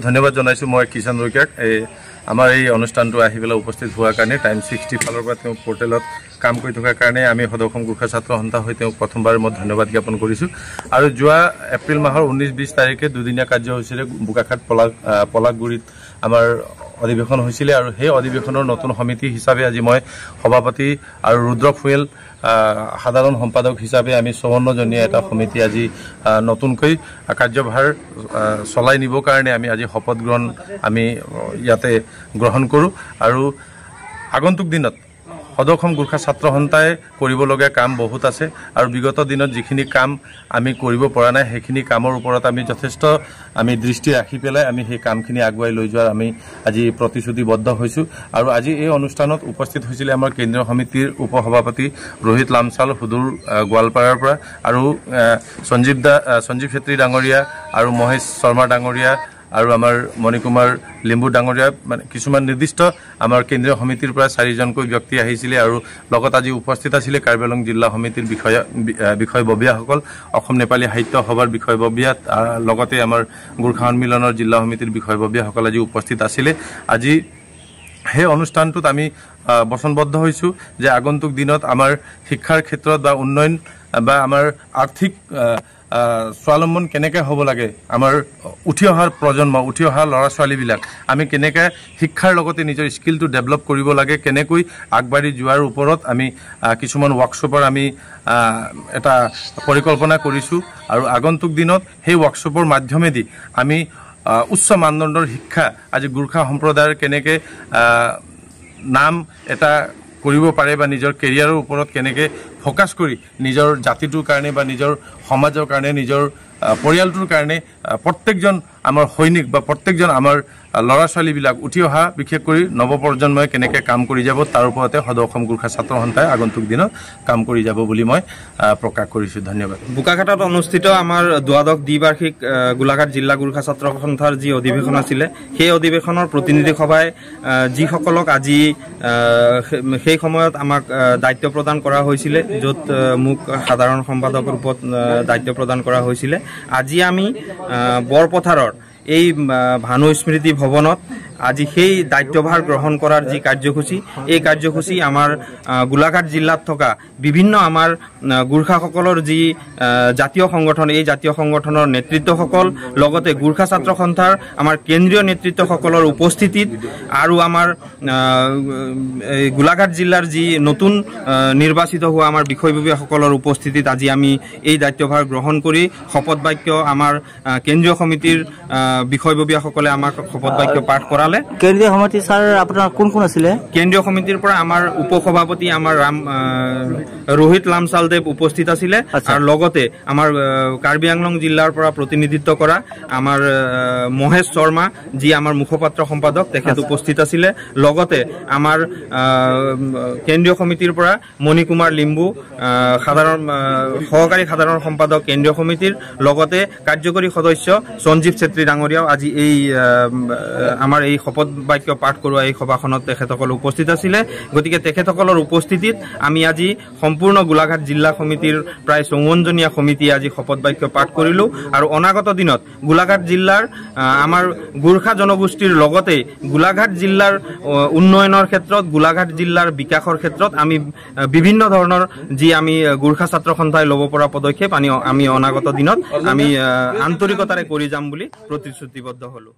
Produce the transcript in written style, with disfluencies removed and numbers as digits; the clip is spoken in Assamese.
ধন্যবাদ জানাইছো মই কিষাণ ৰকিয়াক আমাৰ এই অনুষ্ঠানটো আহি পেলাই উপস্থিত হোৱাৰ কাৰণে টাইম 60 ফালৰ পৰা তেওঁ পোৰ্টেলত কাম কৰি থকাৰ কাৰণে আমি সদৌ গোৰ্খা ছাত্ৰ সন্থা হৈ তেওঁ প্ৰথমবাৰ মই ধন্যবাদ জ্ঞাপন কৰিছো আৰু যোৱা এপ্ৰিল মাহৰ 19-20 তাৰিখে দুদিনীয়া কাৰ্যসূচীৰে বোকাখাট পলাকগুৰিত আমাৰ অধিৱেশন হৈছিলে আৰু সেই অধিৱেশনৰ নতুন সমিতি হিচাপে আজি মই সভাপতি আৰু ৰুদ্ৰ ফুৱেল সাধাৰণ সম্পাদক হিচাপে আমি 54 জনীয়া এটা সমিতি আজি নতুনকৈ কাৰ্যভাৰ চলাই নিবৰ কাৰণে আমি আজি শপত গ্ৰহণ আমি ইয়াতে গ্ৰহণ কৰো আৰু আগন্তুক দিনত সদৌ গোৰ্খা ছাত্ৰ সন্থাই কৰিবলগীয়া কাম বহুত আছে আৰু বিগত দিনত যিখিনি কাম আমি কৰিব পৰা নাই সেইখিনি কামৰ ওপৰত আমি যথেষ্ট আমি দৃষ্টি ৰাখি পেলাই আমি সেই কামখিনি আগুৱাই লৈ যোৱাৰ আমি আজি প্ৰতিশ্ৰুতিবদ্ধ হৈছো আৰু আজি এই অনুষ্ঠানত উপস্থিত হৈছিল আমাৰ কেন্দ্ৰীয় সমিতিৰ উপসভাপতি ৰোহিত লামচাল হুদুৰ গোৱালপাৰাৰ পৰা আৰু সঞ্জীৱ ছেত্ৰী ডাঙৰীয়া আৰু মহেশ শৰ্মা ডাঙৰীয়া আৰু আমাৰ মণিকুমাৰ লিম্বু ডাঙৰীয়া মানে কিছুমান নিৰ্দিষ্ট আমাৰ কেন্দ্ৰীয় সমিতিৰ পৰা 4জনকৈ ব্যক্তি আহিছিলে আৰু লগত আজি উপস্থিত আছিল কাৰ্বি আংলং জিলা সমিতিৰ বিষয়ববীয়াসকল অসম নেপালী সাহিত্য সভাৰ বিষয়ববীয়া লগতে আমাৰ গোৰ্খা সন্মিলনৰ জিলা সমিতিৰ বিষয়ববীয়াসকল আজি উপস্থিত আছিল আজি সেই অনুষ্ঠানটোত আমি বচনবদ্ধ হৈছো যে আগন্তুক দিনত আমাৰ শিক্ষাৰ ক্ষেত্ৰত বা উন্নয়ন বা আমাৰ আৰ্থিক স্বাৱলম্বন কেনেকৈ হ'ব লাগে আমাৰ উঠি অহা প্ৰজন্ম উঠি অহা ল'ৰা ছোৱালীবিলাক আমি কেনেকৈ শিক্ষাৰ লগতে নিজৰ স্কিলটো ডেভেলপ কৰিব লাগে কেনেকৈ আগবাঢ়ি যোৱাৰ ওপৰত আমি কিছুমান ৱৰ্কশ্বপৰ আমি এটা পৰিকল্পনা কৰিছো আৰু আগন্তুক দিনত সেই ৱৰ্কশ্বপৰ মাধ্যমেদি আমি উচ্চ মানদণ্ডৰ শিক্ষা আজি গোৰ্খা সম্প্ৰদায়ৰ কেনেকৈ নাম এটা কৰিব পাৰে বা নিজৰ কেৰিয়াৰৰ ওপৰত কেনেকৈ ফোকাস কৰি নিজৰ জাতিটোৰ কাৰণে বা নিজৰ সমাজৰ কাৰণে নিজৰ পৰিয়ালটোৰ কাৰণে প্ৰত্যেকজন আমাৰ সৈনিক বা প্ৰত্যেকজন আমাৰ ল'ৰা ছোৱালীবিলাক উঠি অহা বিশেষ কৰি নৱপ্ৰজন্মই কেনেকৈ কাম কৰি যাব তাৰ ওপৰতে সদৌ গোৰ্খা ছাত্ৰ সন্থাই আগন্তুক দিনত কাম কৰি যাব বুলি মই প্ৰকাশ কৰিছো ধন্যবাদ বোকাখাটত অনুষ্ঠিত আমাৰ দ্বাদশ দ্বিবাৰ্ষিক গোলাঘাট জিলা গোৰ্খা ছাত্ৰ সন্থাৰ যি অধিৱেশন আছিল সেই অধিৱেশনৰ প্ৰতিনিধি সভাই যিসকলক আজি সেই সময়ত আমাক দায়িত্ব প্ৰদান কৰা হৈছিল য'ত মোক সাধাৰণ সম্পাদকৰ ৰূপত দায়িত্ব প্ৰদান কৰা হৈছিল আজি আমি বৰপথাৰৰ এই ভানু স্মৃতি ভৱনত আজি সেই দায়িত্বভাৰ গ্ৰহণ কৰাৰ যি কাৰ্যসূচী এই কাৰ্যসূচী আমাৰ গোলাঘাট জিলাত থকা বিভিন্ন আমাৰ গোৰ্খাসকলৰ যি জাতীয় সংগঠন এই জাতীয় সংগঠনৰ নেতৃত্বসকল লগতে গোৰ্খা ছাত্ৰ সন্থাৰ আমাৰ কেন্দ্ৰীয় নেতৃত্বসকলৰ উপস্থিতিত আৰু আমাৰ গোলাঘাট জিলাৰ যি নতুন নিৰ্বাচিত হোৱা আমাৰ বিষয়ববীয়াসকলৰ উপস্থিতিত আজি আমি এই দায়িত্বভাৰ গ্ৰহণ কৰি শপত বাক্য আমাৰ কেন্দ্ৰীয় সমিতিৰ বিষয়ববীয়াসকলে আমাক শপত বাক্য পাঠ কৰা কেন্দ্ৰীয় সমিতি স্যাৰ আপোনাৰ কোন কোন আছিল কেন্দ্ৰীয় সমিতিৰ পৰা আমাৰ উপসভাপতি আমাৰ ৰোহিত লামচালদেৱ উপস্থিত আছিল আৰু লগতে আমাৰ কাৰ্বি আংলং জিলাৰ পৰা প্ৰতিনিধিত্ব কৰা আমাৰ মহেশ শৰ্মা যি আমাৰ মুখপাত্ৰ সম্পাদক তেখেত উপস্থিত আছিল লগতে আমাৰ কেন্দ্ৰীয় সমিতিৰ পৰা মণিকুমাৰ লিম্বু সহকাৰী সাধাৰণ সম্পাদক কেন্দ্ৰীয় সমিতিৰ লগতে কাৰ্যকৰী সদস্য সঞ্জীৱ ছেত্ৰী ডাঙৰীয়াও আজি এই আমাৰ এই শপত বাক্য পাঠ কৰোৱা এই সভাখনত তেখেতসকল উপস্থিত আছিল গতিকে তেখেতসকলৰ উপস্থিতিত আমি আজি সম্পূৰ্ণ গোলাঘাট জিলা সমিতিৰ প্ৰায় 54 জনীয়া সমিতি আজি শপত বাক্য পাঠ কৰিলো আৰু অনাগত দিনত গোলাঘাট জিলাৰ আমাৰ গোৰ্খা জনগোষ্ঠীৰ লগতে গোলাঘাট জিলাৰ উন্নয়নৰ ক্ষেত্ৰত গোলাঘাট জিলাৰ বিকাশৰ ক্ষেত্ৰত আমি বিভিন্ন ধৰণৰ যি আমি গোৰ্খা ছাত্ৰ সন্থাই ল'ব পৰা পদক্ষেপ আমি অনাগত দিনত আমি আন্তৰিকতাৰে কৰি যাম বুলি প্ৰতিশ্ৰুতিবদ্ধ হলো।